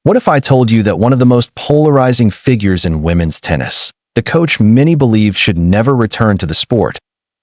What if I told you that one of the most polarizing figures in women's tennis, the coach many believed should never return to the sport,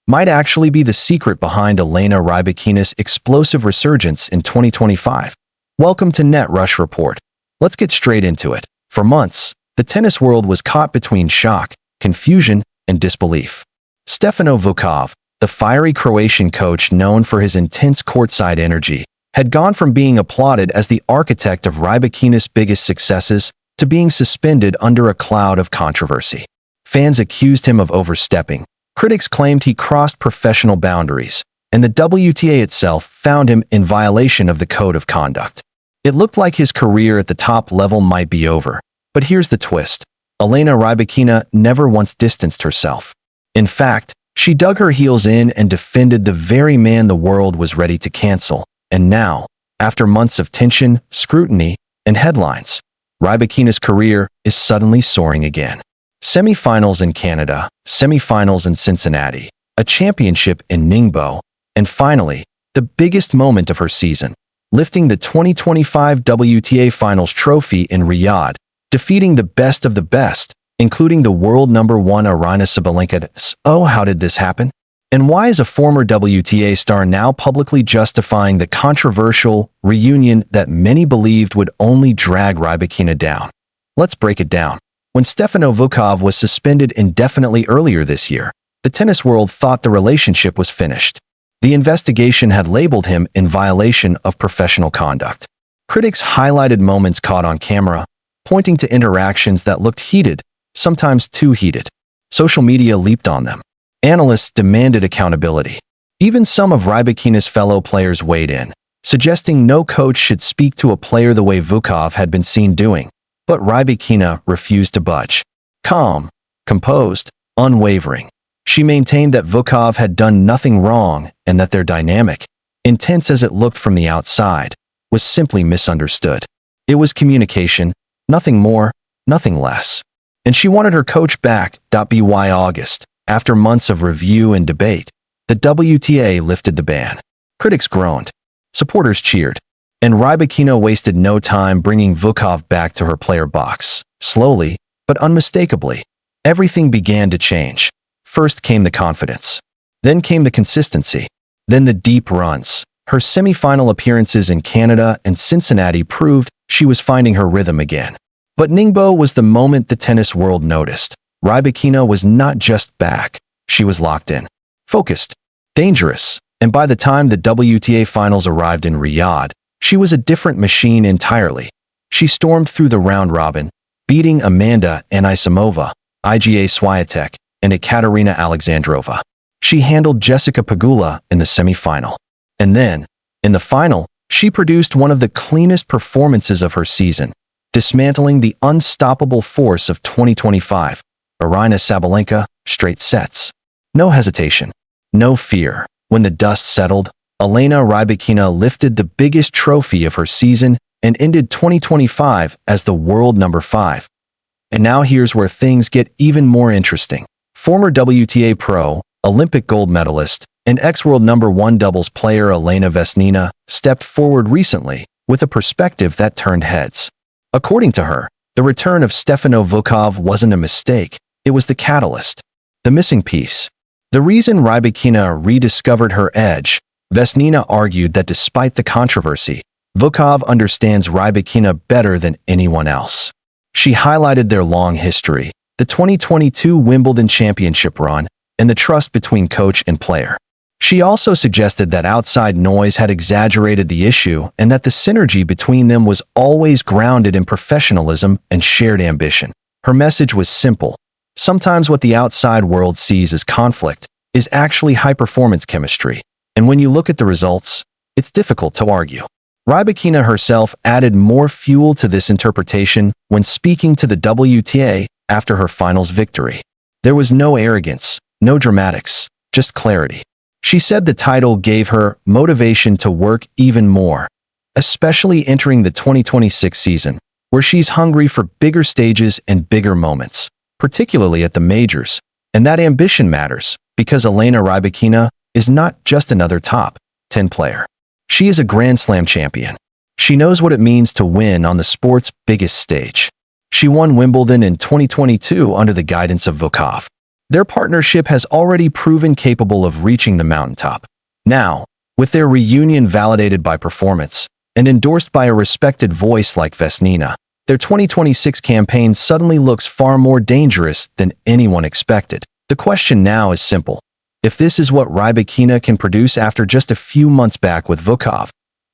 might actually be the secret behind Elena Rybakina's explosive resurgence in 2025? Welcome to Net Rush Report. Let's get straight into it. For months, the tennis world was caught between shock, confusion, and disbelief. Stefano Vukov, the fiery Croatian coach known for his intense courtside energy, had gone from being applauded as the architect of Rybakina's biggest successes to being suspended under a cloud of controversy. Fans accused him of overstepping. Critics claimed he crossed professional boundaries, and the WTA itself found him in violation of the code of conduct. It looked like his career at the top level might be over. But here's the twist. Elena Rybakina never once distanced herself. In fact, she dug her heels in and defended the very man the world was ready to cancel. And now, after months of tension, scrutiny, and headlines, Rybakina's career is suddenly soaring again. Semi-finals in Canada, semi-finals in Cincinnati, a championship in Ningbo, and finally, the biggest moment of her season, lifting the 2025 WTA Finals trophy in Riyadh, defeating the best of the best, including the world number one Aryna Sabalenka. Oh, how did this happen? And why is a former WTA star now publicly justifying the controversial reunion that many believed would only drag Rybakina down? Let's break it down. When Stefano Vukov was suspended indefinitely earlier this year, the tennis world thought the relationship was finished. The investigation had labeled him in violation of professional conduct. Critics highlighted moments caught on camera, pointing to interactions that looked heated, sometimes too heated. Social media leaped on them. Analysts demanded accountability. Even some of Rybakina's fellow players weighed in, suggesting no coach should speak to a player the way Vukov had been seen doing. But Rybakina refused to budge. Calm, composed, unwavering. She maintained that Vukov had done nothing wrong and that their dynamic, intense as it looked from the outside, was simply misunderstood. It was communication, nothing more, nothing less. And she wanted her coach back. By August, after months of review and debate, the WTA lifted the ban. Critics groaned. Supporters cheered. And Rybakina wasted no time bringing Vukov back to her player box. Slowly, but unmistakably, everything began to change. First came the confidence. Then came the consistency. Then the deep runs. Her semi-final appearances in Canada and Cincinnati proved she was finding her rhythm again. But Ningbo was the moment the tennis world noticed. Rybakina was not just back. She was locked in, focused, dangerous. And by the time the WTA Finals arrived in Riyadh, she was a different machine entirely. She stormed through the round robin, beating Amanda Anisimova, Iga Swiatek, and Ekaterina Alexandrova. She handled Jessica Pegula in the semi-final. And then, in the final, she produced one of the cleanest performances of her season, dismantling the unstoppable force of 2025. Aryna Sabalenka, straight sets. No hesitation. No fear. When the dust settled, Elena Rybakina lifted the biggest trophy of her season and ended 2025 as the world number 5. And now here's where things get even more interesting. Former WTA pro, Olympic gold medalist, and ex-world number 1 doubles player Elena Vesnina stepped forward recently with a perspective that turned heads. According to her, the return of Stefano Vukov wasn't a mistake. It was the catalyst, the missing piece. The reason Rybakina rediscovered her edge. Vesnina argued that despite the controversy, Vukov understands Rybakina better than anyone else. She highlighted their long history, the 2022 Wimbledon championship run, and the trust between coach and player. She also suggested that outside noise had exaggerated the issue and that the synergy between them was always grounded in professionalism and shared ambition. Her message was simple. Sometimes what the outside world sees as conflict is actually high-performance chemistry. And when you look at the results, it's difficult to argue. Rybakina herself added more fuel to this interpretation when speaking to the WTA after her finals victory. There was no arrogance, no dramatics, just clarity. She said the title gave her motivation to work even more, especially entering the 2026 season, where she's hungry for bigger stages and bigger moments, particularly at the majors. And that ambition matters, because Elena Rybakina is not just another top 10 player. She is a Grand Slam champion. She knows what it means to win on the sport's biggest stage. She won Wimbledon in 2022 under the guidance of Vukov. Their partnership has already proven capable of reaching the mountaintop. Now, with their reunion validated by performance and endorsed by a respected voice like Vesnina, their 2026 campaign suddenly looks far more dangerous than anyone expected. The question now is simple. If this is what Rybakina can produce after just a few months back with Vukov,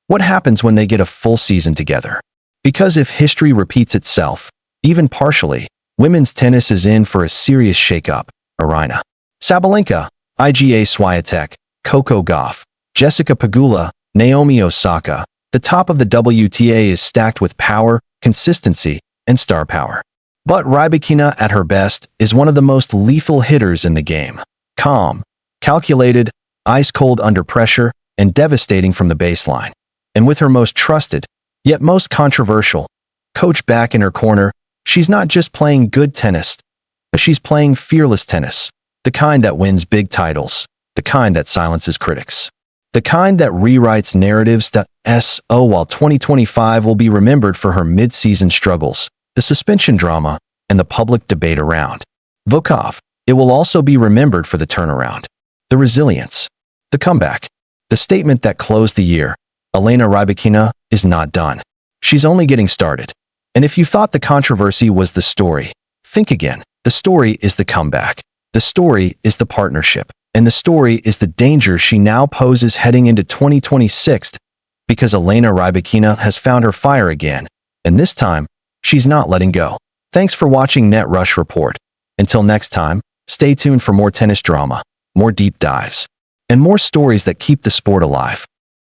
what happens when they get a full season together? Because if history repeats itself, even partially, women's tennis is in for a serious shakeup. Aryna Sabalenka, Iga Swiatek, Coco Gauff, Jessica Pegula, Naomi Osaka. The top of the WTA is stacked with power, consistency, and star power. But Rybakina, at her best, is one of the most lethal hitters in the game. Calm, calculated, ice-cold under pressure, and devastating from the baseline. And with her most trusted, yet most controversial, coach back in her corner, she's not just playing good tennis, but she's playing fearless tennis. The kind that wins big titles, the kind that silences critics, the kind that rewrites narratives. While 2025 will be remembered for her mid-season struggles, the suspension drama, and the public debate around Vukov, it will also be remembered for the turnaround, the resilience, the comeback, the statement that closed the year. Elena Rybakina is not done. She's only getting started. And if you thought the controversy was the story, think again. The story is the comeback. The story is the partnership. And the story is the danger she now poses heading into 2026, because Elena Rybakina has found her fire again. And this time, she's not letting go. Thanks for watching Net Rush Report. Until next time, stay tuned for more tennis drama, more deep dives, and more stories that keep the sport alive.